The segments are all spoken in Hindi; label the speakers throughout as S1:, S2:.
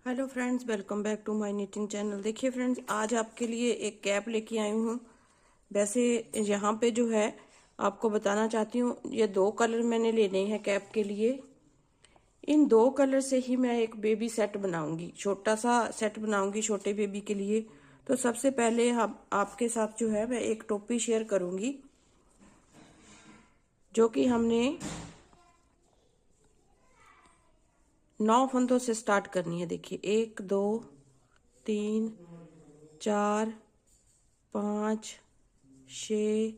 S1: Hello friends, welcome back to my knitting channel. देखिए फ्रेंड्स, आज आपके लिए एक कैप लेके आई हूँ। वैसे यहाँ पे जो है आपको बताना चाहती हूँ, ये दो कलर मैंने लेने हैं कैप के लिए। इन दो कलर से ही मैं एक बेबी सेट बनाऊंगी, छोटा सा सेट बनाऊंगी छोटे बेबी के लिए। तो सबसे पहले हम आपके साथ जो है मैं एक टोपी शेयर करूंगी, जो कि हमने 9 फंदों से स्टार्ट करनी है। देखिए 1 2 3 4 5 6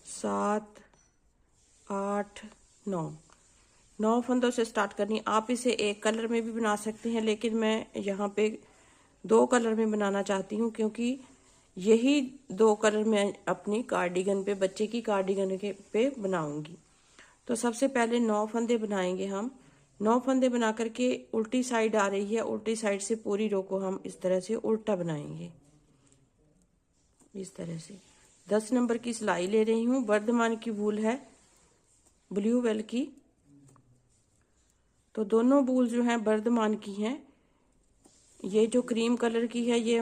S1: 7 8 9 फंदों से स्टार्ट करनी। आप इसे एक कलर में भी बना सकते हैं, लेकिन मैं यहाँ पे 2 कलर में बनाना चाहती हूँ, क्योंकि यही 2 कलर मैं अपनी कार्डिगन पे, बच्चे की कार्डिगन के पे बनाऊंगी। तो सबसे पहले 9 फंदे बनाएंगे हम। 9 फंदे बना करके उल्टी साइड आ रही है, उल्टी साइड से पूरी रो को हम इस तरह से उल्टा बनाएंगे। इस तरह से 10 नंबर की सिलाई ले रही हूँ। वर्धमान की वूल है, ब्लू वेल की। तो दोनों वूल जो हैं वर्धमान की हैं। ये जो क्रीम कलर की है, ये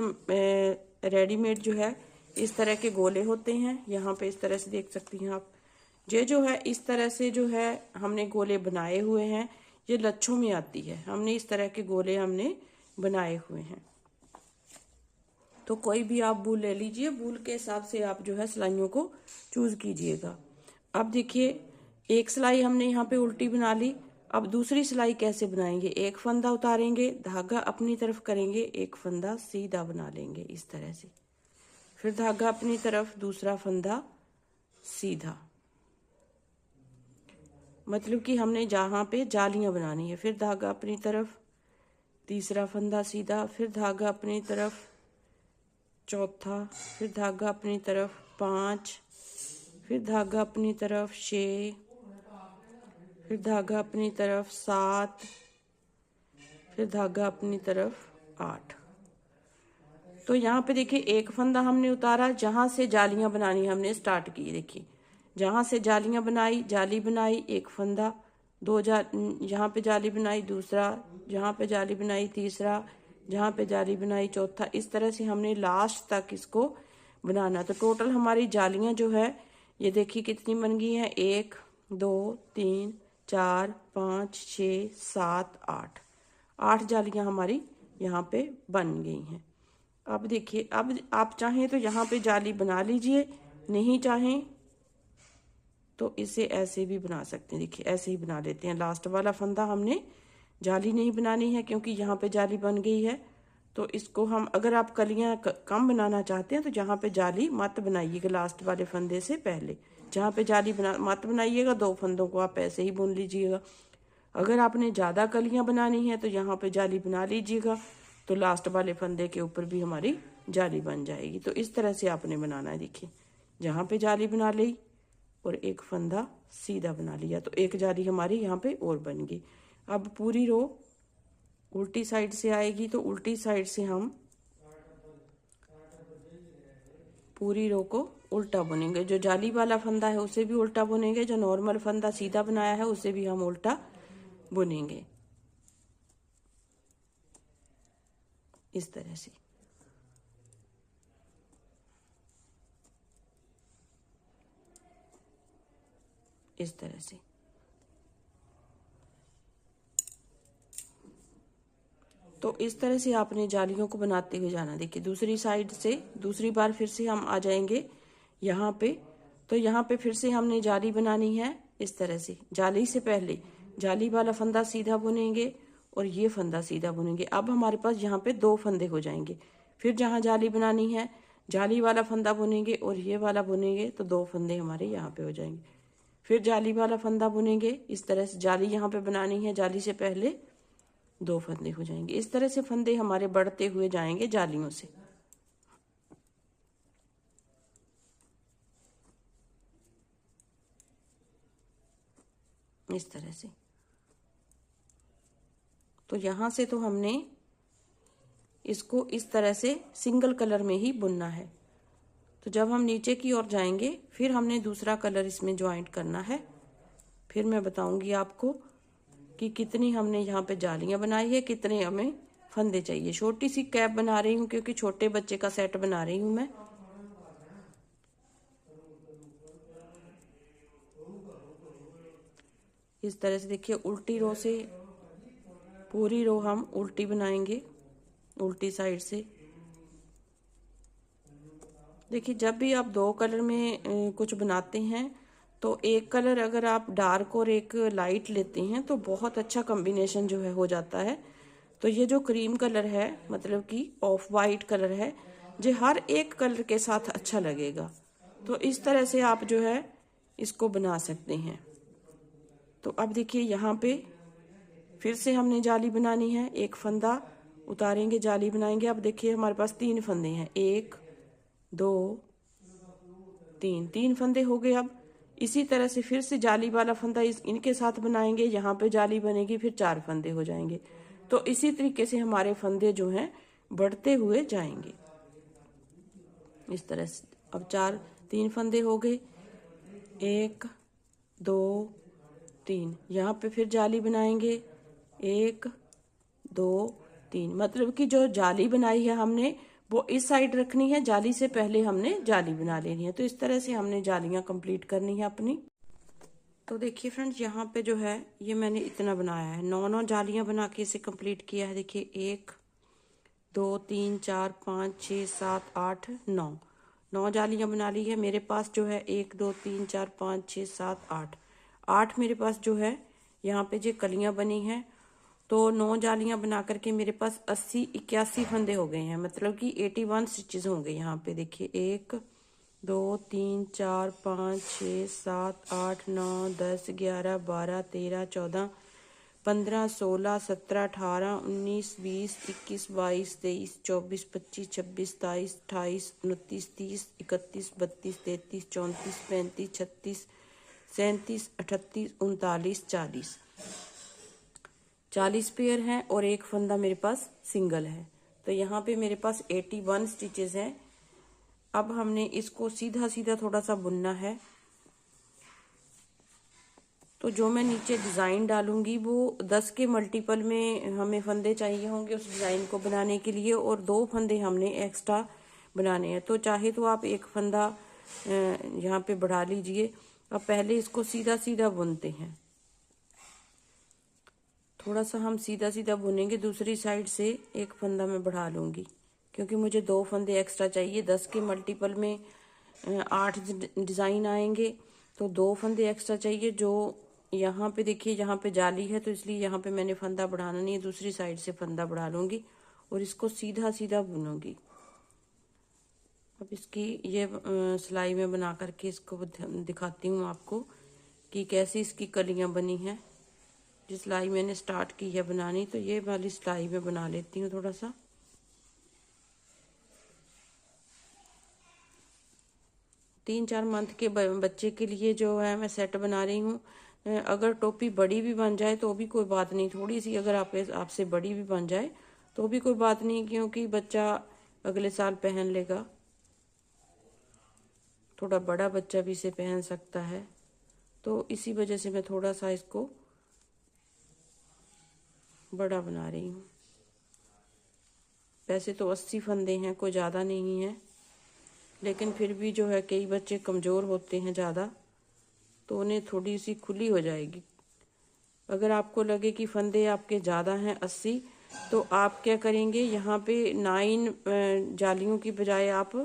S1: रेडीमेड जो है इस तरह के गोले होते हैं। यहाँ पे इस तरह से देख सकती हैं आप। ये जो है इस तरह से जो है हमने गोले बनाए हुए हैं। ये लच्छों में आती है, हमने इस तरह के गोले हमने बनाए हुए हैं। तो कोई भी आप वूल ले लीजिए, वूल के हिसाब से आप जो है सिलाइयों को चूज कीजिएगा। अब देखिए, एक सिलाई हमने यहाँ पे उल्टी बना ली। अब दूसरी सिलाई कैसे बनाएंगे? एक फंदा उतारेंगे, धागा अपनी तरफ करेंगे, एक फंदा सीधा बना लेंगे इस तरह से। फिर धागा अपनी तरफ, दूसरा फंदा सीधा। मतलब कि हमने जहाँ पे जालियां बनानी है। फिर धागा अपनी तरफ, तीसरा फंदा सीधा, फिर धागा अपनी तरफ, चौथा, फिर धागा अपनी तरफ 5, फिर धागा अपनी तरफ 6, फिर धागा अपनी तरफ 7, फिर धागा अपनी तरफ 8। तो यहाँ पे देखिए एक फंदा हमने उतारा, जहां से जालियां बनानी हमने स्टार्ट की। देखिए जहां से जालियां बनाई, जाली बनाई, एक फंदा, दो यहाँ पे जाली बनाई, दूसरा, जहाँ पे जाली बनाई, तीसरा, जहाँ पे जाली बनाई, चौथा। इस तरह से हमने लास्ट तक इसको बनाना। तो टोटल हमारी जालियां जो है ये देखिए कितनी बन गई हैं। 1 2 3 4 5 6 7 8 8 जालियां हमारी यहाँ पे बन गई हैं। अब देखिए, अब आप चाहें तो यहाँ पे जाली बना लीजिए, नहीं चाहें तो इसे ऐसे भी बना सकते हैं। देखिए ऐसे ही बना लेते हैं। लास्ट वाला फंदा हमने जाली नहीं बनानी है, क्योंकि यहाँ पे जाली बन गई है। तो इसको हम, अगर आप कलियां कम बनाना चाहते हैं तो जहाँ पे जाली मत बनाइएगा लास्ट वाले फंदे से पहले। जहाँ पे जाली मत बनाइएगा, 2 फंदों को आप ऐसे ही बुन लीजिएगा। अगर आपने ज़्यादा कलियां बनानी है तो यहाँ पे जाली बना लीजिएगा, तो लास्ट वाले फंदे के ऊपर भी हमारी जाली बन जाएगी। तो इस तरह से आपने बनाना है। देखिए जहाँ पे जाली बना ली और एक फंदा सीधा बना लिया, तो एक जाली हमारी यहाँ पे और बन गई। अब पूरी रो उल्टी साइड से आएगी, तो उल्टी साइड से हम पूरी रो को उल्टा बुनेंगे। जो जाली वाला फंदा है उसे भी उल्टा बुनेंगे, जो नॉर्मल फंदा सीधा बनाया है उसे भी हम उल्टा बुनेंगे इस तरह से। इस तरह से तो इस तरह से आपने जालियों को बनाते हुए जाना। देखिए दूसरी साइड से दूसरी बार फिर से हम आ जाएंगे यहाँ पे। तो यहाँ पे फिर से हमने जाली बनानी है इस तरह से। जाली से पहले जाली वाला फंदा सीधा बुनेंगे और ये फंदा सीधा बुनेंगे। अब हमारे पास यहाँ पे 2 फंदे हो जाएंगे। फिर जहाँ जाली बनानी है जाली वाला फंदा बुनेंगे और ये वाला बुनेंगे, तो 2 फंदे हमारे यहाँ पे हो जाएंगे। फिर जाली वाला फंदा बुनेंगे इस तरह से। जाली यहाँ पे बनानी है, जाली से पहले 2 फंदे हो जाएंगे। इस तरह से फंदे हमारे बढ़ते हुए जाएंगे जालियों से। इस तरह से। तो यहां से तो हमने इसको इस तरह से सिंगल कलर में ही बुनना है। तो जब हम नीचे की ओर जाएंगे फिर हमने दूसरा कलर इसमें ज्वाइंट करना है। फिर मैं बताऊंगी आपको कि कितनी हमने यहाँ पे जालियां बनाई है, कितने हमें फंदे चाहिए। छोटी सी कैप बना रही हूँ क्योंकि छोटे बच्चे का सेट बना रही हूँ मैं। इस तरह से देखिए उल्टी रो से पूरी रो हम उल्टी बनाएंगे, उल्टी साइड से। देखिए जब भी आप दो कलर में कुछ बनाते हैं तो एक कलर अगर आप डार्क और एक लाइट लेते हैं तो बहुत अच्छा कॉम्बिनेशन जो है हो जाता है। तो ये जो क्रीम कलर है मतलब कि ऑफ वाइट कलर है, ये हर एक कलर के साथ अच्छा लगेगा। तो इस तरह से आप जो है इसको बना सकते हैं। तो अब देखिए यहाँ पे फिर से हमने जाली बनानी है, एक फंदा उतारेंगे, जाली बनाएंगे। अब देखिए हमारे पास 3 फंदे हैं, 1 2 3, 3 फंदे हो गए। अब इसी तरह से फिर से जाली वाला फंदा इनके साथ बनाएंगे, यहाँ पे जाली बनेगी, फिर 4 फंदे हो जाएंगे। तो इसी तरीके से हमारे फंदे जो हैं बढ़ते हुए जाएंगे इस तरह से। अब 3 फंदे हो गए, 1 2 3, यहाँ पे फिर जाली बनाएंगे, 1 2 3। मतलब कि जो जाली बनाई है हमने वो इस साइड रखनी है, जाली से पहले हमने जाली बना लेनी है। तो इस तरह से हमने जालियां कंप्लीट करनी है अपनी। तो देखिए फ्रेंड्स यहाँ पे जो है ये मैंने इतना बनाया है, 9 जालियां बना के इसे कंप्लीट किया है। देखिए 1 2 3 4 5 6 7 8 9 जालियां बना ली है। मेरे पास जो है 1 2 3 4 5 6 7 8 मेरे पास जो है यहाँ पे जो कलियां बनी हैं। तो 9 जालियां बना करके मेरे पास 81 फंदे हो गए हैं, मतलब कि 81 स्टिचेस होंगे। यहाँ पे देखिए 1 2 3 4 5 6 7 8 9 10 11 12 13 14 15 16 17 18 19 20 21 22 23 24 25 26 27 28 29 30 31 32 33 34 35 36 37 38 39 40 पेयर हैं और एक फंदा मेरे पास सिंगल है। तो यहाँ पे मेरे पास 81 स्टिचेस हैं। अब हमने इसको सीधा सीधा थोड़ा सा बुनना है। तो जो मैं नीचे डिज़ाइन डालूंगी वो 10 के मल्टीपल में हमें फंदे चाहिए होंगे उस डिज़ाइन को बनाने के लिए, और 2 फंदे हमने एक्स्ट्रा बनाने हैं। तो चाहे तो आप एक फंदा यहाँ पे बढ़ा लीजिए। अब पहले इसको सीधा सीधा बुनते हैं, थोड़ा सा हम सीधा सीधा बुनेंगे। दूसरी साइड से एक फंदा मैं बढ़ा लूँगी क्योंकि मुझे 2 फंदे एक्स्ट्रा चाहिए। 10 के मल्टीपल में 8 डिज़ाइन आएंगे, तो 2 फंदे एक्स्ट्रा चाहिए। जो यहाँ पे देखिए यहाँ पे जाली है तो इसलिए यहाँ पे मैंने फंदा बढ़ाना नहीं है, दूसरी साइड से फंदा बढ़ा लूँगी और इसको सीधा सीधा बुनूंगी। अब इसकी ये सिलाई में बना करके इसको दिखाती हूँ आपको कि कैसी इसकी कलियाँ बनी हैं। जिस सिलाई मैंने स्टार्ट की है बनानी, तो ये वाली सिलाई में बना लेती हूँ थोड़ा सा। तीन चार मंथ के बच्चे के लिए जो है मैं सेट बना रही हूँ। अगर टोपी बड़ी भी बन जाए तो भी कोई बात नहीं, थोड़ी सी अगर आपसे बड़ी भी बन जाए तो भी कोई बात नहीं, क्योंकि बच्चा अगले साल पहन लेगा। थोड़ा बड़ा बच्चा भी इसे पहन सकता है, तो इसी वजह से मैं थोड़ा सा इसको बड़ा बना रही हूँ। वैसे तो 80 फंदे हैं, कोई ज़्यादा नहीं है, लेकिन फिर भी जो है कई बच्चे कमज़ोर होते हैं ज़्यादा, तो उन्हें थोड़ी सी खुली हो जाएगी। अगर आपको लगे कि फंदे आपके ज़्यादा हैं 80, तो आप क्या करेंगे, यहाँ पे 9 जालियों की बजाय आप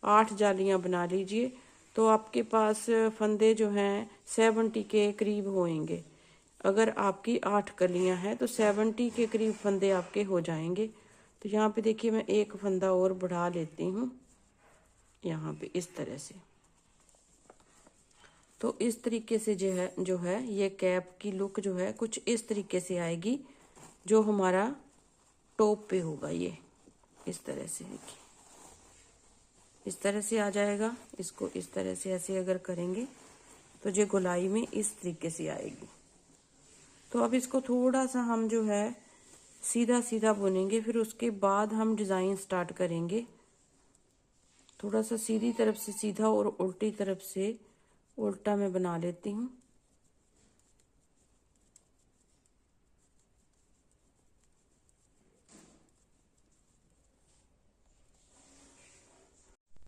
S1: 8 जालियाँ बना लीजिए। तो आपके पास फंदे जो हैं 70 के करीब होंगे। अगर आपकी 8 कलियाँ हैं तो 70 के करीब फंदे आपके हो जाएंगे। तो यहाँ पे देखिए मैं एक फंदा और बढ़ा लेती हूँ यहाँ पे इस तरह से। तो इस तरीके से जो है ये कैप की लुक जो है कुछ इस तरीके से आएगी, जो हमारा टॉप पे होगा। ये इस तरह से देखिए, इस तरह से आ जाएगा। इसको इस तरह से ऐसे अगर करेंगे तो ये गोलाई में इस तरीके से आएगी। तो अब इसको थोड़ा सा हम जो है सीधा सीधा बुनेंगे, फिर उसके बाद हम डिज़ाइन स्टार्ट करेंगे। थोड़ा सा सीधी तरफ से सीधा और उल्टी तरफ से उल्टा मैं बना लेती हूँ।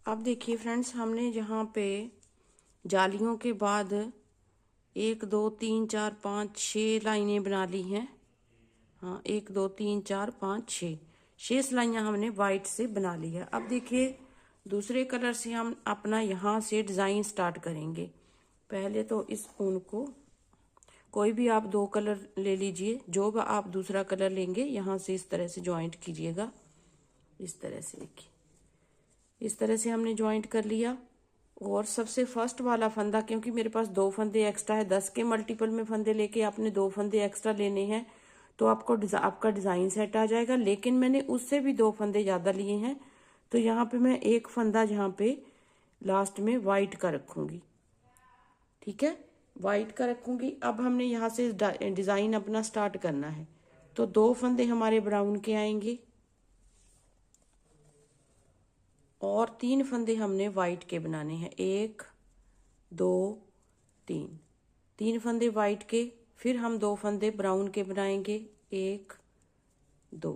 S1: अब देखिए फ्रेंड्स, हमने यहाँ पे जालियों के बाद 1 2 3 4 5 6 लाइनें बना ली हैं। हाँ, 1 2 3 4 5 6 सिलाइयाँ हमने वाइट से बना ली है। अब देखिए दूसरे कलर से हम अपना यहाँ से डिज़ाइन स्टार्ट करेंगे। पहले तो इस ऊन को कोई भी आप 2 कलर ले लीजिए, जो भी आप दूसरा कलर लेंगे यहाँ से इस तरह से ज्वाइंट कीजिएगा। इस तरह से देखिए, इस तरह से हमने ज्वाइंट कर लिया। और सबसे फर्स्ट वाला फंदा, क्योंकि मेरे पास 2 फंदे एक्स्ट्रा है, 10 के मल्टीपल में फंदे लेके आपने 2 फंदे एक्स्ट्रा लेने हैं तो आपका डिज़ाइन सेट आ जाएगा। लेकिन मैंने उससे भी 2 फंदे ज़्यादा लिए हैं, तो यहाँ पे मैं एक फंदा यहाँ पे लास्ट में वाइट का रखूँगी। ठीक है, वाइट का रखूँगी। अब हमने यहाँ से डिज़ाइन अपना स्टार्ट करना है, तो 2 फंदे हमारे ब्राउन के आएंगे और 3 फंदे हमने वाइट के बनाने हैं। 1 2 3, 3 फंदे वाइट के, फिर हम 2 फंदे ब्राउन के बनाएंगे। 1 2,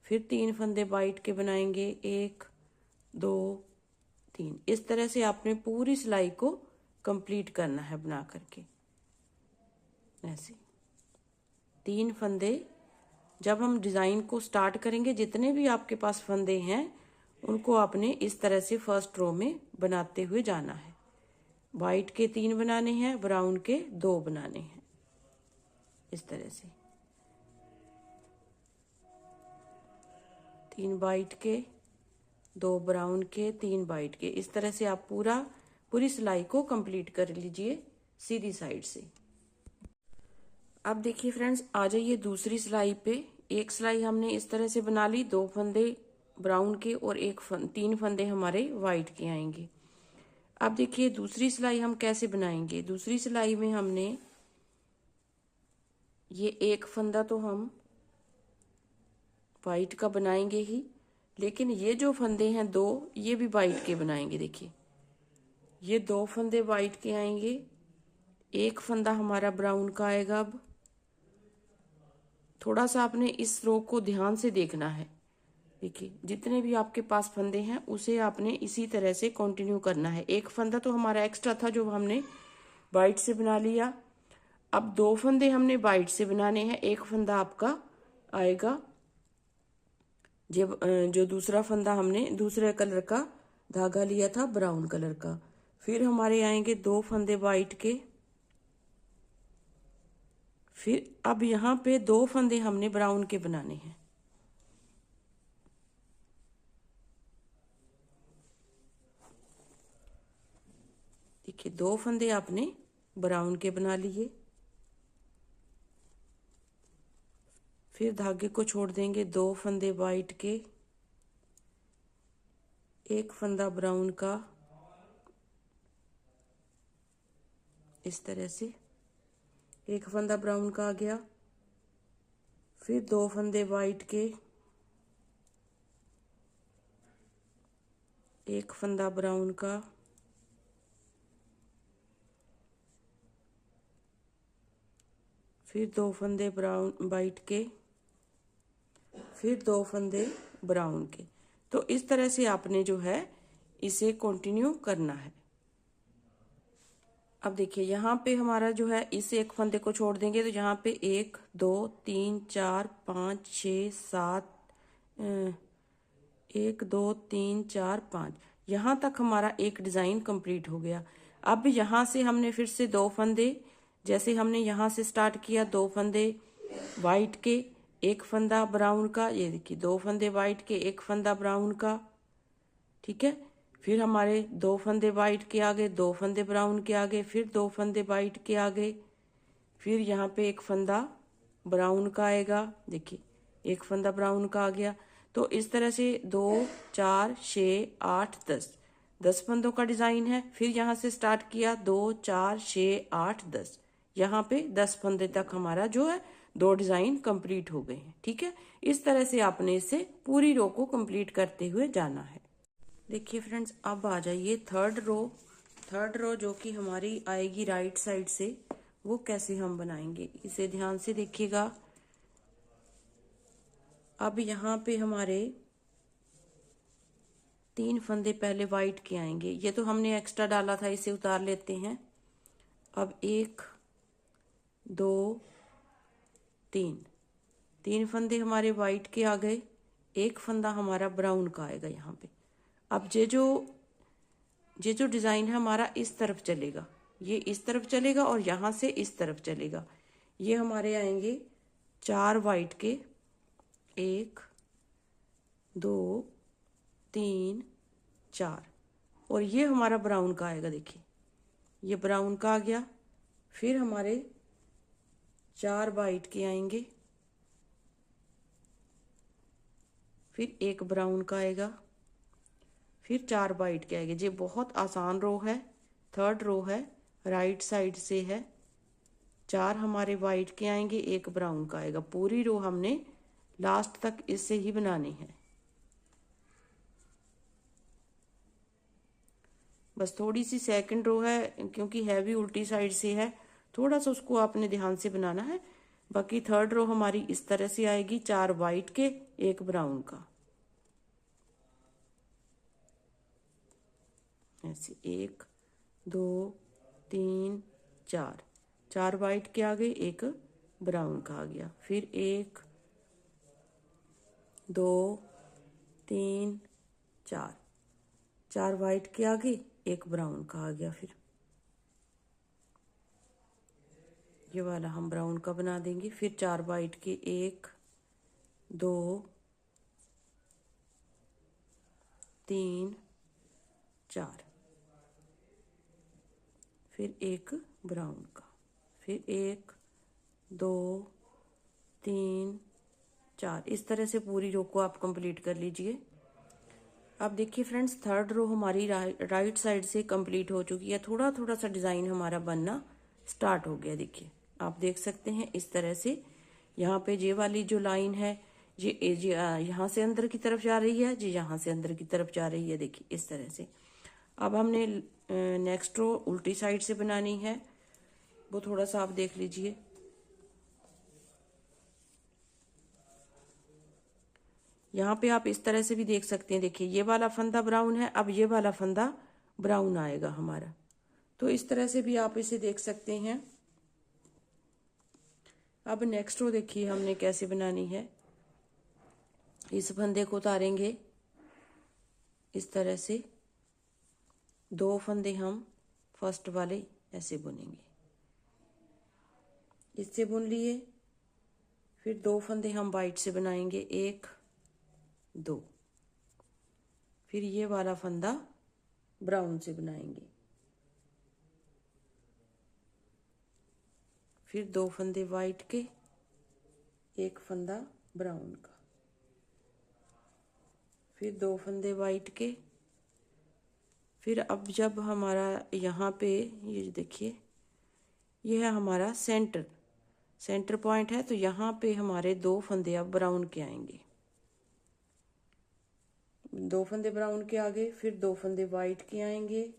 S1: फिर 3 फंदे वाइट के बनाएंगे। 1 2 3। इस तरह से आपने पूरी सिलाई को कंप्लीट करना है बना करके। ऐसे 3 फंदे, जब हम डिज़ाइन को स्टार्ट करेंगे जितने भी आपके पास फंदे हैं उनको आपने इस तरह से फर्स्ट रो में बनाते हुए जाना है। वाइट के 3 बनाने हैं, ब्राउन के 2 बनाने हैं। इस तरह से 3 वाइट के, 2 ब्राउन के, 3 वाइट के। इस तरह से आप पूरी सिलाई को कंप्लीट कर लीजिए सीधी साइड से। अब देखिए फ्रेंड्स, आ जाइए दूसरी सिलाई पे। एक सिलाई हमने इस तरह से बना ली, 2 फंदे ब्राउन के और 3 फंदे हमारे वाइट के आएंगे। अब देखिए दूसरी सिलाई हम कैसे बनाएंगे। दूसरी सिलाई में हमने ये एक फंदा तो हम वाइट का बनाएंगे ही, लेकिन ये जो फंदे हैं 2, ये भी वाइट के बनाएंगे। देखिए ये 2 फंदे वाइट के आएंगे, एक फंदा हमारा ब्राउन का आएगा। अब थोड़ा सा आपने इस रो को ध्यान से देखना है। देखिए जितने भी आपके पास फंदे हैं उसे आपने इसी तरह से कंटिन्यू करना है। एक फंदा तो हमारा एक्स्ट्रा था जो हमने वाइट से बना लिया। अब 2 फंदे हमने वाइट से बनाने हैं, एक फंदा आपका आएगा जो दूसरा फंदा हमने दूसरे कलर का धागा लिया था ब्राउन कलर का। फिर हमारे आएंगे 2 फंदे वाइट के। फिर अब यहाँ पे 2 फंदे हमने ब्राउन के बनाने हैं। देखिए 2 फंदे आपने ब्राउन के बना लिए। फिर धागे को छोड़ देंगे, 2 फंदे वाइट के, एक फंदा ब्राउन का। इस तरह से एक फंदा ब्राउन का आ गया। फिर 2 फंदे वाइट के, एक फंदा ब्राउन का। फिर 2 फंदे ब्राउन वाइट के, फिर 2 फंदे ब्राउन के। तो इस तरह से आपने जो है इसे कंटिन्यू करना है। अब देखिए यहाँ पे हमारा जो है इस एक फंदे को छोड़ देंगे तो यहाँ पे 1 2 3 4 5 6 7, 1 2 3 4 5, यहाँ तक हमारा एक डिज़ाइन कंप्लीट हो गया। अब यहाँ से हमने फिर से 2 फंदे, जैसे हमने यहाँ से स्टार्ट किया, 2 फंदे वाइट के, एक फंदा ब्राउन का। ये देखिए 2 फंदे वाइट के, एक फंदा ब्राउन का। ठीक है, फिर हमारे 2 फंदे वाइट के आगे, 2 फंदे ब्राउन के आगे, फिर 2 फंदे वाइट के आगे। फिर यहाँ पे एक फंदा ब्राउन का आएगा। देखिए एक फंदा ब्राउन का आ गया। तो इस तरह से 2 4 6 8 10 फंदों का डिज़ाइन है। फिर यहाँ से स्टार्ट किया, 2 4 6 8 10, यहाँ पे 10 फंदे तक हमारा जो है 2 डिज़ाइन कंप्लीट हो गए हैं। ठीक है, इस तरह से आपने इसे पूरी रो को कंप्लीट करते हुए जाना है। देखिए फ्रेंड्स, अब आ जाइए थर्ड रो जो कि हमारी आएगी राइट साइड से, वो कैसे हम बनाएंगे इसे ध्यान से देखिएगा। अब यहाँ पे हमारे 3 फंदे पहले वाइट के आएंगे। ये तो हमने एक्स्ट्रा डाला था, इसे उतार लेते हैं। अब 1 2 3 फंदे हमारे वाइट के आ गए, एक फंदा हमारा ब्राउन का आएगा यहाँ पे। अब ये जो डिज़ाइन है हमारा इस तरफ चलेगा, ये इस तरफ चलेगा और यहाँ से इस तरफ चलेगा। ये हमारे आएंगे 4 वाइट के, 1 2 3 4, और ये हमारा ब्राउन का आएगा। देखिए ये ब्राउन का आ गया। फिर हमारे 4 वाइट के आएंगे, फिर 1 ब्राउन का आएगा, फिर 4 वाइट के आएंगे। ये बहुत आसान रो है, 3rd रो है, राइट साइड से है। 4 हमारे वाइट के आएंगे, 1 ब्राउन का आएगा। पूरी रो हमने लास्ट तक इससे ही बनानी है। बस थोड़ी सी 2nd रो है, क्योंकि है भी उल्टी साइड से है, थोड़ा सा उसको आपने ध्यान से बनाना है। बाकी 3rd रो हमारी इस तरह से आएगी, 4 वाइट के, 1 ब्राउन का, ऐसे 1 2 3 4, 4 वाइट के आ गए, 1 ब्राउन का आ गया। फिर 1 2 3 4, 4 वाइट के आ गए, 1 ब्राउन का आ गया। फिर ये वाला हम ब्राउन का बना देंगे। फिर 4 वाइट के, 1 2 3 4, फिर 1 ब्राउन का, फिर 1 2 3 4। इस तरह से पूरी रो को आप कंप्लीट कर लीजिए। अब देखिए फ्रेंड्स, 3rd रो हमारी राइट साइड से कंप्लीट हो चुकी है। थोड़ा थोड़ा सा डिज़ाइन हमारा बनना स्टार्ट हो गया। देखिए आप देख सकते हैं इस तरह से। यहाँ पे ये वाली जो लाइन है ये यहाँ से अंदर की तरफ जा रही है, जी यहाँ से अंदर की तरफ जा रही है। देखिए इस तरह से। अब हमने नेक्स्ट रो उल्टी साइड से बनानी है, वो थोड़ा सा आप देख लीजिए। यहाँ पे आप इस तरह से भी देख सकते हैं। देखिए ये वाला फंदा ब्राउन है, अब ये वाला फंदा ब्राउन आएगा हमारा, तो इस तरह से भी आप इसे देख सकते हैं। अब नेक्स्ट रो देखिए हमने कैसे बनानी है। इस फंदे को उतारेंगे इस तरह से, 2 फंदे हम फर्स्ट वाले ऐसे बुनेंगे, इससे बुन लिए। फिर 2 फंदे हम वाइट से बनाएंगे, 1 2, फिर ये वाला फंदा ब्राउन से बनाएंगे, फिर 2 फंदे वाइट के, 1 फंदा ब्राउन का, फिर 2 फंदे वाइट के। फिर अब जब हमारा यहाँ पे ये देखिए ये है हमारा सेंटर पॉइंट है, तो यहाँ पे हमारे 2 फंदे अब ब्राउन के आएंगे। 2 फंदे ब्राउन के आगे, फिर 2 फंदे वाइट के आएंगे,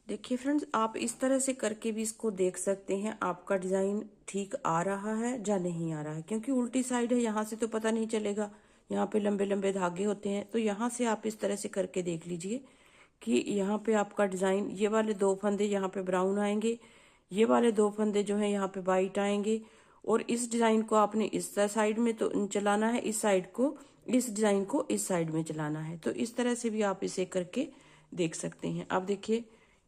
S1: देखिए फ्रेंड्स आप इस तरह से करके भी इसको देख सकते हैं आपका डिज़ाइन ठीक आ रहा है या नहीं आ रहा है। क्योंकि उल्टी साइड है, यहाँ से तो पता नहीं चलेगा, यहाँ पे लंबे लंबे धागे होते हैं। तो यहाँ से आप इस तरह से करके देख लीजिए कि यहाँ पे आपका डिज़ाइन, ये वाले 2 फंदे यहाँ पे ब्राउन आएंगे, ये वाले 2 फंदे जो हैं यहाँ पे वाइट आएंगे, और इस डिज़ाइन को आपने इस साइड में तो चलाना है, इस साइड को, इस डिज़ाइन को इस साइड में चलाना है। तो इस तरह से भी आप इसे करके देख सकते हैं। अब देखिए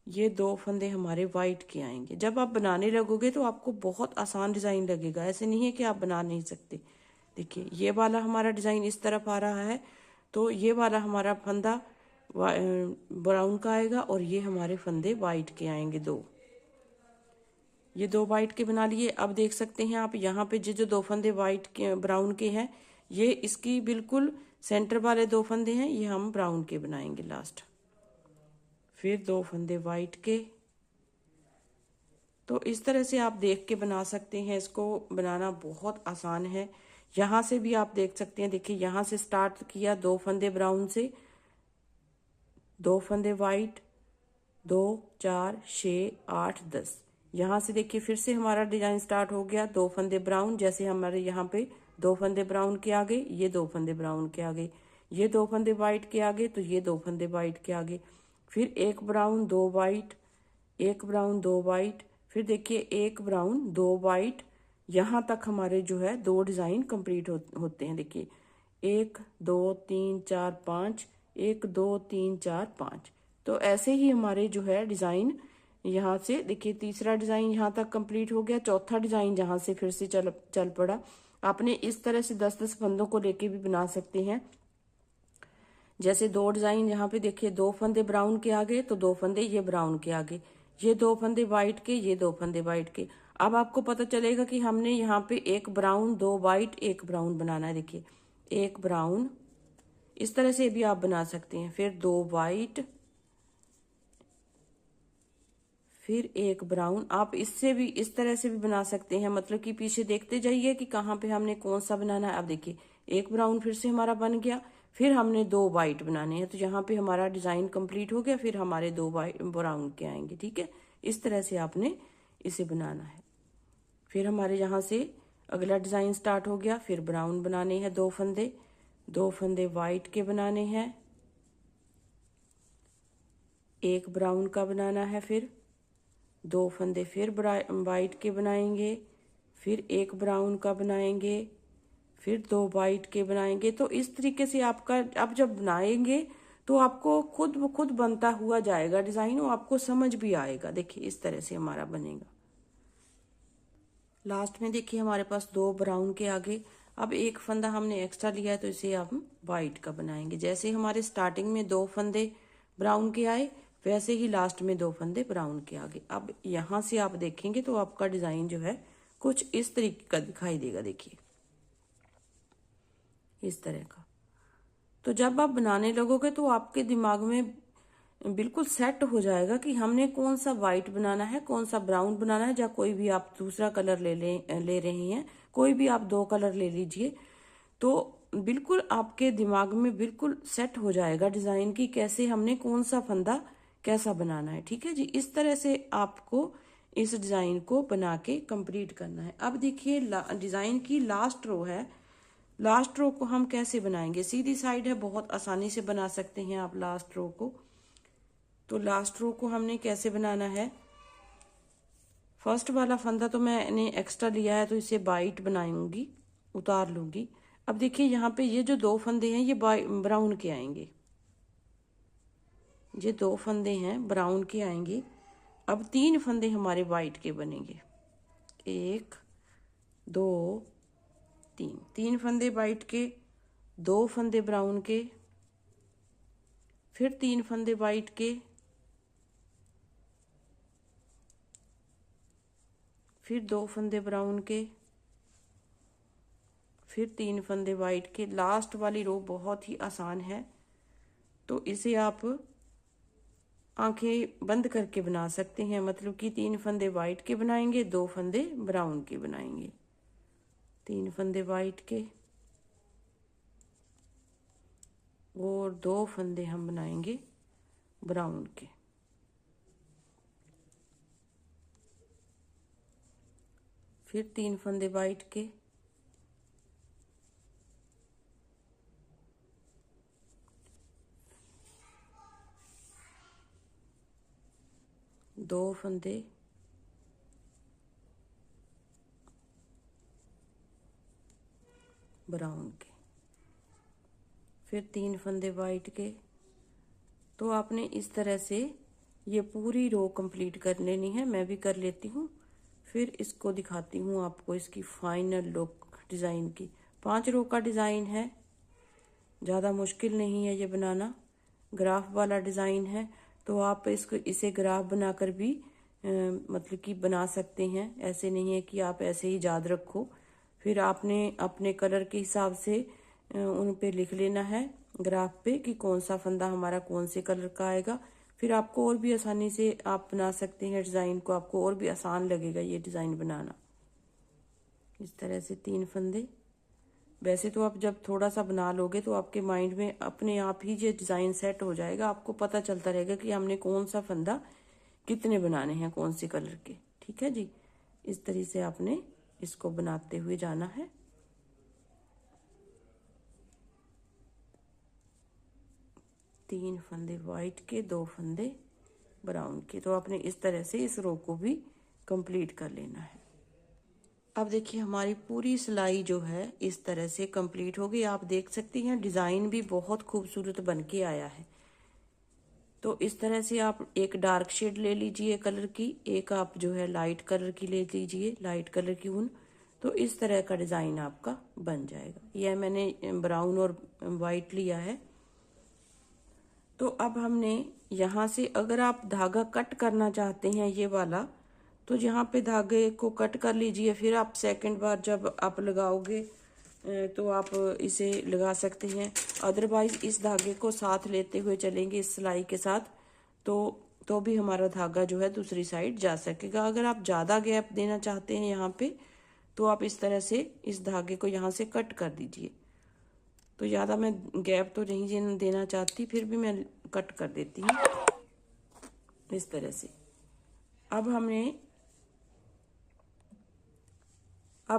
S1: ये 2 फंदे हमारे वाइट के आएंगे। जब आप बनाने लगोगे तो आपको बहुत आसान डिज़ाइन लगेगा, ऐसे नहीं है कि आप बना नहीं सकते। देखिए ये वाला हमारा डिज़ाइन इस तरफ आ रहा है, तो ये वाला हमारा फंदा ब्राउन का आएगा, और ये हमारे फंदे वाइट के आएंगे 2। ये 2 वाइट के बना लिए। अब देख सकते हैं आप यहाँ पे जो 2 फंदे वाइट के ब्राउन के हैं, ये इसकी बिल्कुल सेंटर वाले 2 फंदे हैं, ये हम ब्राउन के बनाएंगे लास्ट। फिर 2 फंदे वाइट के। तो इस तरह से आप देख के बना सकते हैं, इसको बनाना बहुत आसान है। यहाँ से भी आप देख सकते हैं, देखिए यहाँ से स्टार्ट किया 2 फंदे ब्राउन से, 2 फंदे वाइट, 2 4 6 8 10। यहाँ से देखिए फिर से हमारा डिजाइन स्टार्ट हो गया, 2 फंदे ब्राउन, जैसे हमारे यहाँ पे दो फंदे ब्राउन के आगे, ये दो फंदे ब्राउन के आगे, ये दो फंदे वाइट के आगे, तो ये दो फंदे वाइट के आगे, फिर एक ब्राउन दो वाइट, एक ब्राउन दो वाइट, फिर देखिए एक ब्राउन दो वाइट, यहाँ तक हमारे जो है दो डिज़ाइन कंप्लीट होते हैं। देखिए 1 2 3 4 5, 1 2 3 4 5। तो ऐसे ही हमारे जो है डिज़ाइन यहाँ से देखिए तीसरा डिज़ाइन यहाँ तक कंप्लीट हो गया, चौथा डिज़ाइन जहाँ से फिर से चल पड़ा। आपने इस तरह से 10-10 फंदों को लेके भी बना सकते हैं। जैसे दो डिज़ाइन यहाँ पे देखिए, दो फंदे ब्राउन के आगे तो दो फंदे ये ब्राउन के आगे, ये दो फंदे वाइट के, ये दो फंदे वाइट के। अब आपको पता चलेगा कि हमने यहाँ पे एक ब्राउन दो वाइट एक ब्राउन बनाना है। देखिए एक ब्राउन, इस तरह से भी आप बना सकते हैं, फिर दो वाइट, फिर एक ब्राउन। आप इससे भी इस तरह से भी बना सकते हैं, मतलब कि पीछे देखते जाइए कि कहाँ पे हमने कौन सा बनाना है। अब देखिए एक ब्राउन फिर से हमारा बन गया, फिर हमने दो वाइट बनाने हैं, तो यहाँ पे हमारा डिज़ाइन कंप्लीट हो गया, फिर हमारे दो वाइट ब्राउन के आएंगे। ठीक है, इस तरह से आपने इसे बनाना है। फिर हमारे यहाँ से अगला डिज़ाइन स्टार्ट हो गया, फिर ब्राउन बनाने हैं, दो फंदे वाइट के बनाने हैं, एक ब्राउन का बनाना है, फिर दो फंदे फिर वाइट के बनाएंगे, फिर एक ब्राउन का बनाएंगे, फिर दो वाइट के बनाएंगे। तो इस तरीके से आपका अब जब बनाएंगे तो आपको खुद ब खुद बनता हुआ जाएगा डिज़ाइन, और आपको समझ भी आएगा। देखिए इस तरह से हमारा बनेगा। लास्ट में देखिए हमारे पास दो ब्राउन के आगे अब एक फंदा हमने एक्स्ट्रा लिया है, तो इसे हम वाइट का बनाएंगे। जैसे हमारे स्टार्टिंग में दो फंदे ब्राउन के आए, वैसे ही लास्ट में दो फंदे ब्राउन के आगे। अब यहाँ से आप देखेंगे तो आपका डिज़ाइन जो है कुछ इस तरीके का दिखाई देगा। देखिए इस तरह का। तो जब आप बनाने लगोगे तो आपके दिमाग में बिल्कुल सेट हो जाएगा कि हमने कौन सा वाइट बनाना है, कौन सा ब्राउन बनाना है, या कोई भी आप दूसरा कलर ले रहे हैं, कोई भी आप दो कलर ले लीजिए, तो बिल्कुल आपके दिमाग में बिल्कुल सेट हो जाएगा डिज़ाइन की कैसे हमने कौन सा फंदा कैसा बनाना है। ठीक है जी, इस तरह से आपको इस डिज़ाइन को बना के कंप्लीट करना है। अब देखिए डिज़ाइन की लास्ट रो है, लास्ट रो को हम कैसे बनाएंगे। सीधी साइड है, बहुत आसानी से बना सकते हैं आप लास्ट रो को। तो लास्ट रो को हमने कैसे बनाना है, फर्स्ट वाला फंदा तो मैंने एक्स्ट्रा लिया है, तो इसे वाइट बनाऊंगी, उतार लूंगी। अब देखिए यहाँ पे ये जो दो फंदे हैं ये ब्राउन के आएंगे, ये दो फंदे हैं ब्राउन के आएंगे। अब तीन फंदे हमारे वाइट के बनेंगे, एक दो तीन, तीन फंदे वाइट के, दो फंदे ब्राउन के, फिर तीन फंदे वाइट के, फिर दो फंदे ब्राउन के, फिर तीन फंदे वाइट के। लास्ट वाली रो बहुत ही आसान है, तो इसे आप आंखें बंद करके बना सकते हैं। मतलब कि तीन फंदे वाइट के बनाएंगे, दो फंदे ब्राउन के बनाएंगे, तीन फंदे वाइट के और दो फंदे हम बनाएंगे ब्राउन के। फिर तीन फंदे वाइट के, दो फंदे ब्राउन के, फिर तीन फंदे वाइट के। तो आपने इस तरह से ये पूरी रो कंप्लीट कर लेनी है। मैं भी कर लेती हूँ, फिर इसको दिखाती हूँ आपको इसकी फाइनल लुक डिज़ाइन की। 5 रो का डिज़ाइन है, ज़्यादा मुश्किल नहीं है ये बनाना। ग्राफ वाला डिज़ाइन है, तो आप इसे ग्राफ बनाकर भी मतलब कि बना सकते हैं। ऐसे नहीं है कि आप ऐसे ही याद रखो, फिर आपने अपने कलर के हिसाब से उन पे लिख लेना है ग्राफ पे कि कौन सा फंदा हमारा कौन से कलर का आएगा। फिर आपको और भी आसानी से आप बना सकते हैं डिज़ाइन को, आपको और भी आसान लगेगा ये डिज़ाइन बनाना। इस तरह से तीन फंदे। वैसे तो आप जब थोड़ा सा बना लोगे तो आपके माइंड में अपने आप ही ये डिज़ाइन सेट हो जाएगा, आपको पता चलता रहेगा कि हमने कौन सा फंदा कितने बनाने हैं, कौन से कलर के। ठीक है जी, इस तरह से आपने इसको बनाते हुए जाना है। 3 फंदे वाइट के, 2 फंदे ब्राउन के। तो आपने इस तरह से इस रो को भी कंप्लीट कर लेना है। अब देखिए हमारी पूरी सिलाई जो है इस तरह से कंप्लीट हो गई। आप देख सकती हैं डिज़ाइन भी बहुत खूबसूरत बन के आया है। तो इस तरह से आप एक डार्क शेड ले लीजिए कलर की, एक आप जो है लाइट कलर की ले लीजिए, लाइट कलर की ऊन। तो इस तरह का डिज़ाइन आपका बन जाएगा। यह मैंने ब्राउन और वाइट लिया है। तो अब हमने यहाँ से अगर आप धागा कट करना चाहते हैं ये वाला, तो यहाँ पे धागे को कट कर लीजिए। फिर आप सेकंड बार जब आप लगाओगे तो आप इसे लगा सकते हैं। अदरवाइज इस धागे को साथ लेते हुए चलेंगे इस सिलाई के साथ, तो भी हमारा धागा जो है दूसरी साइड जा सकेगा। अगर आप ज़्यादा गैप देना चाहते हैं यहाँ पे, तो आप इस तरह से इस धागे को यहाँ से कट कर दीजिए। तो ज़्यादा मैं गैप तो नहीं देना चाहती, फिर भी मैं कट कर देती हूँ इस तरह से। अब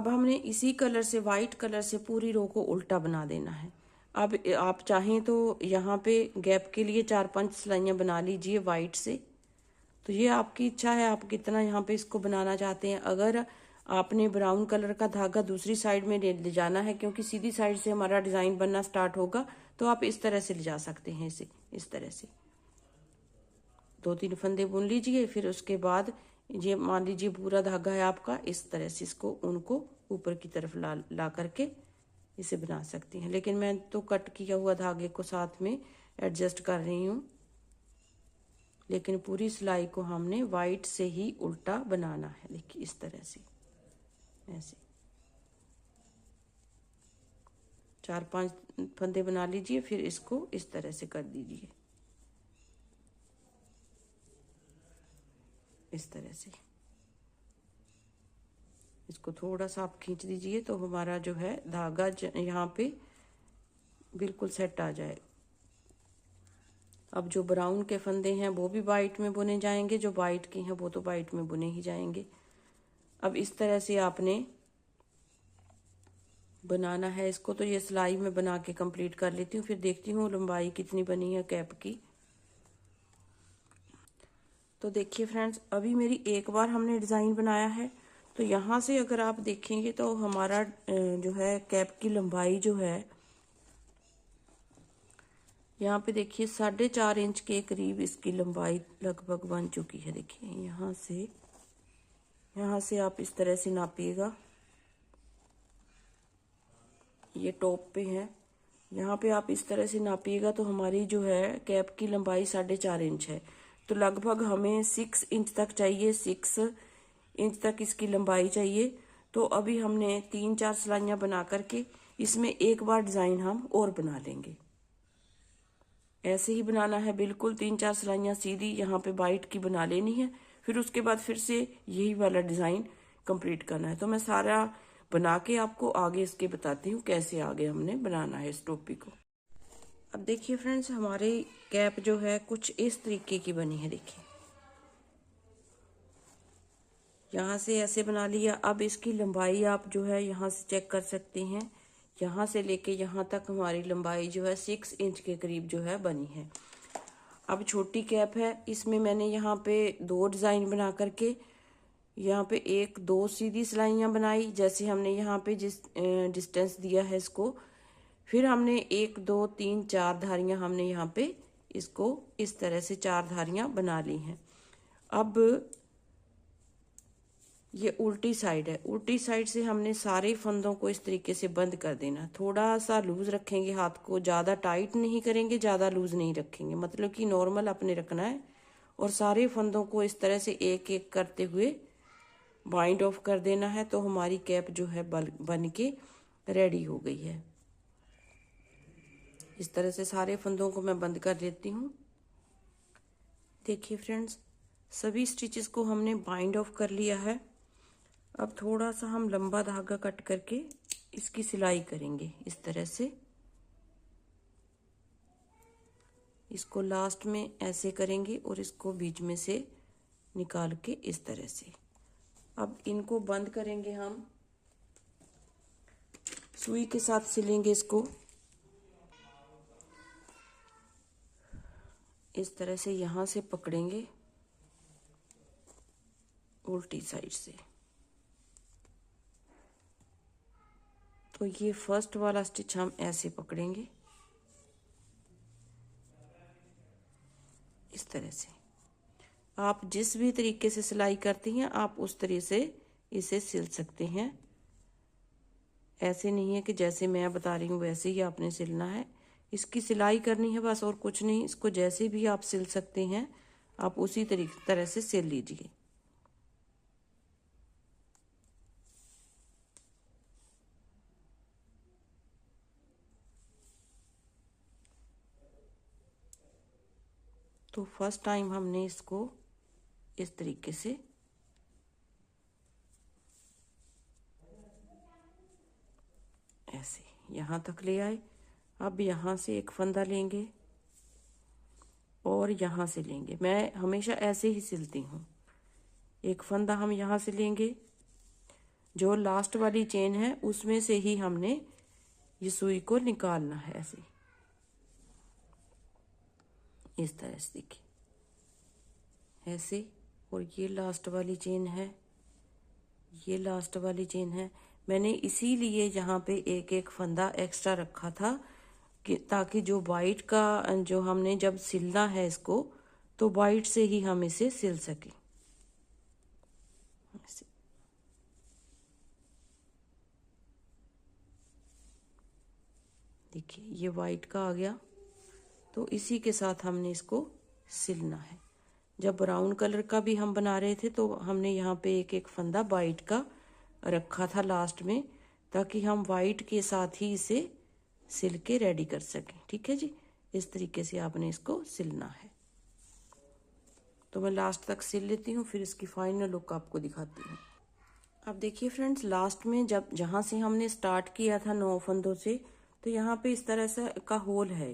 S1: हमने इसी कलर से, वाइट कलर से पूरी रो को उल्टा बना देना है। अब आप चाहें तो यहाँ पे गैप के लिए 4-5 सिलाइयाँ बना लीजिए वाइट से। तो ये आपकी इच्छा है आप कितना यहाँ पे इसको बनाना चाहते हैं। अगर आपने ब्राउन कलर का धागा दूसरी साइड में ले जाना है, क्योंकि सीधी साइड से हमारा डिज़ाइन बनना स्टार्ट होगा, तो आप इस तरह से ले जा सकते हैं इसे। इस तरह से 2-3 फंदे बुन लीजिए। फिर उसके बाद ये मान लीजिए पूरा धागा है आपका, इस तरह से इसको उनको ऊपर की तरफ ला करके इसे बना सकती हैं। लेकिन मैं तो कट किया हुआ धागे को साथ में एडजस्ट कर रही हूँ। लेकिन पूरी सिलाई को हमने वाइट से ही उल्टा बनाना है। देखिए इस तरह से, ऐसे 4-5 फंदे बना लीजिए। फिर इसको इस तरह से कर दीजिए, इस तरह से इसको थोड़ा सा आप खींच दीजिए, तो हमारा जो है धागा यहाँ पे बिल्कुल सेट आ जाए। अब जो ब्राउन के फंदे हैं वो भी वाइट में बुने जाएंगे, जो वाइट के हैं वो तो वाइट में बुने ही जाएंगे। अब इस तरह से आपने बनाना है इसको। तो ये सिलाई में बना के कंप्लीट कर लेती हूँ, फिर देखती हूँ लंबाई कितनी बनी है कैप की। तो देखिए फ्रेंड्स, अभी मेरी एक बार हमने डिज़ाइन बनाया है। तो यहाँ से अगर आप देखेंगे तो हमारा जो है कैप की लंबाई जो है, यहाँ पे देखिए 4.5 इंच के करीब इसकी लंबाई लगभग बन चुकी है। देखिए यहाँ से आप इस तरह से नापिएगा। ये टॉप पे है, यहाँ पे आप इस तरह से नापिएगा तो हमारी जो है कैप की लंबाई 4.5 इंच है। तो लगभग हमें 6 इंच तक चाहिए, 6 इंच तक इसकी लंबाई चाहिए। तो अभी हमने 3-4 सिलाइयाँ बना करके इसमें एक बार डिज़ाइन हम और बना लेंगे। ऐसे ही बनाना है बिल्कुल, 3-4 सिलाइयाँ सीधी यहाँ पे वाइट की बना लेनी है। फिर उसके बाद फिर से यही वाला डिज़ाइन कंप्लीट करना है। तो मैं सारा बना के आपको आगे इसके बताती हूँ कैसे आगे हमने बनाना है इस टोपी को। अब देखिए फ्रेंड्स, हमारी कैप जो है कुछ इस तरीके की बनी है। देखिए यहाँ से ऐसे बना लिया। अब इसकी लंबाई आप जो है यहाँ से चेक कर सकते हैं। यहाँ से लेके यहाँ तक हमारी लंबाई जो है 6 इंच के करीब जो है बनी है। अब छोटी कैप है, इसमें मैंने यहाँ पे 2 डिज़ाइन बना करके यहाँ पे 1-2 सीधी सिलाइयाँ बनाई, जैसे हमने यहाँ पे जिस डिस्टेंस दिया है इसको। फिर हमने 1-2-3-4 धारियाँ हमने यहाँ पे इसको इस तरह से 4 धारियाँ बना ली हैं। अब ये उल्टी साइड है, उल्टी साइड से हमने सारे फंदों को इस तरीके से बंद कर देना। थोड़ा सा लूज रखेंगे हाथ को, ज़्यादा टाइट नहीं करेंगे, ज़्यादा लूज नहीं रखेंगे, मतलब कि नॉर्मल अपने रखना है। और सारे फंदों को इस तरह से एक एक करते हुए बाइंड ऑफ कर देना है। तो हमारी कैप जो है बन के रेडी हो गई है। इस तरह से सारे फंदों को मैं बंद कर लेती हूँ। देखिए फ्रेंड्स, सभी स्टिचेस को हमने बाइंड ऑफ कर लिया है। अब थोड़ा सा हम लंबा धागा कट करके इसकी सिलाई करेंगे इस तरह से। इसको लास्ट में ऐसे करेंगे और इसको बीच में से निकाल के इस तरह से। अब इनको बंद करेंगे हम, सुई के साथ सिलेंगे इसको। इस तरह से यहाँ से पकड़ेंगे उल्टी साइड से। तो ये फर्स्ट वाला स्टिच हम ऐसे पकड़ेंगे इस तरह से। आप जिस भी तरीके से सिलाई करती हैं आप उस तरीके से इसे सिल सकते हैं। ऐसे नहीं है कि जैसे मैं बता रही हूँ वैसे ही आपने सिलना है। इसकी सिलाई करनी है बस, और कुछ नहीं। इसको जैसे भी आप सिल सकते हैं आप उसी तरह से सिल लीजिए। तो फर्स्ट टाइम हमने इसको इस तरीके से ऐसे यहाँ तक ले आए। अब यहाँ से एक फंदा लेंगे और यहाँ से लेंगे। मैं हमेशा ऐसे ही सिलती हूँ। एक फंदा हम यहाँ से लेंगे, जो लास्ट वाली चेन है उसमें से ही हमने ये सुई को निकालना है ऐसे इस तरह से, देखिए ऐसे। और ये लास्ट वाली चेन है, ये लास्ट वाली चेन है। मैंने इसीलिए यहाँ पे एक एक फंदा एक्स्ट्रा रखा था कि ताकि जो वाइट का जो हमने जब सिलना है इसको, तो वाइट से ही हम इसे सिल सकें। देखिए ये वाइट का आ गया, तो इसी के साथ हमने इसको सिलना है। जब ब्राउन कलर का भी हम बना रहे थे तो हमने यहाँ पे एक एक फंदा वाइट का रखा था लास्ट में, ताकि हम वाइट के साथ ही इसे सिल के रेडी कर सकें। ठीक है जी, इस तरीके से आपने इसको सिलना है। तो मैं लास्ट तक सिल लेती हूँ, फिर इसकी फाइनल लुक आपको दिखाती हूँ। अब देखिए फ्रेंड्स, लास्ट में जब जहाँ से हमने स्टार्ट किया था 9 फंदों से, तो यहाँ पे इस तरह से का होल है।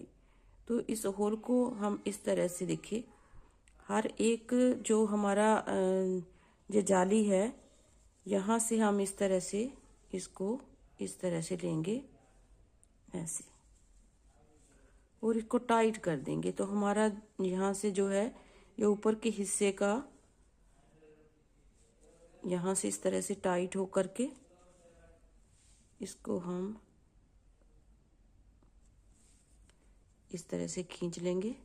S1: तो इस होल को हम इस तरह से, देखिए हर एक जो हमारा जो जाली है, यहाँ से हम इस तरह से इसको इस तरह से लेंगे ऐसे, और इसको टाइट कर देंगे। तो हमारा यहाँ से जो है ये ऊपर के हिस्से का यहाँ से इस तरह से टाइट हो करके इसको हम इस तरह से खींच लेंगे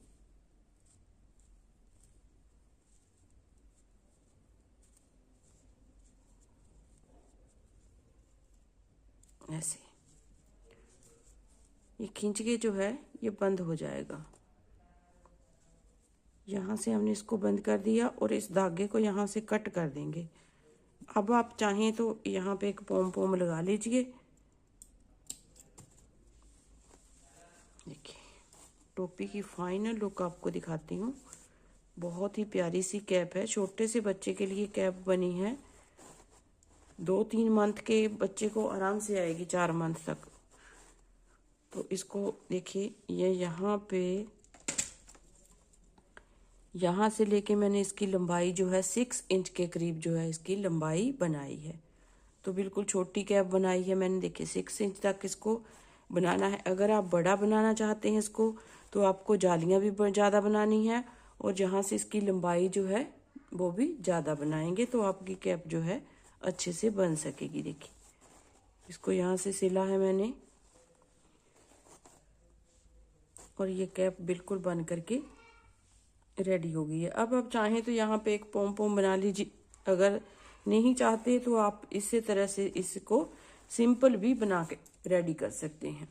S1: ऐसे। ये खींच के जो है ये बंद हो जाएगा। यहाँ से हमने इसको बंद कर दिया और इस धागे को यहाँ से कट कर देंगे। अब आप चाहें तो यहाँ पे एक पोम पोम लगा लीजिए। देखिए टोपी की फाइनल लुक आपको दिखाती हूँ। बहुत ही प्यारी सी कैप है, छोटे से बच्चे के लिए कैप बनी है। 2-3 मंथ के बच्चे को आराम से आएगी, 4 मंथ तक। तो इसको देखिए, ये यहाँ से लेके मैंने इसकी लंबाई जो है 6 इंच के करीब जो है इसकी लंबाई बनाई है। तो बिल्कुल छोटी कैप बनाई है मैंने। देखिए 6 इंच तक इसको बनाना है। अगर आप बड़ा बनाना चाहते हैं इसको, तो आपको जालियाँ भी ज़्यादा बनानी है, और जहाँ से इसकी लंबाई जो है वो भी ज़्यादा बनाएंगे, तो आपकी कैप जो है अच्छे से बन सकेगी। देखिए इसको यहाँ से सिला है मैंने, और ये कैप बिल्कुल बन करके रेडी हो गई है। अब आप चाहें तो यहाँ पे एक पोम पोम बना लीजिए। अगर नहीं चाहते तो आप इसी तरह से इसको सिंपल भी बना के रेडी कर सकते हैं।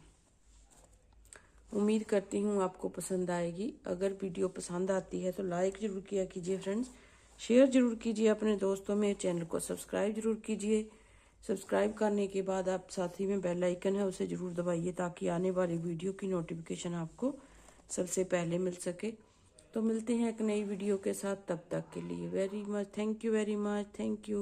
S1: उम्मीद करती हूँ आपको पसंद आएगी। अगर वीडियो पसंद आती है तो लाइक ज़रूर किया कीजिए फ्रेंड्स, शेयर ज़रूर कीजिए अपने दोस्तों में, चैनल को सब्सक्राइब ज़रूर कीजिए। सब्सक्राइब करने के बाद आप साथ ही में बेल आइकन है उसे ज़रूर दबाइए, ताकि आने वाली वीडियो की नोटिफिकेशन आपको सबसे पहले मिल सके। तो मिलते हैं एक नई वीडियो के साथ, तब तक के लिए very much thank you, very much thank you.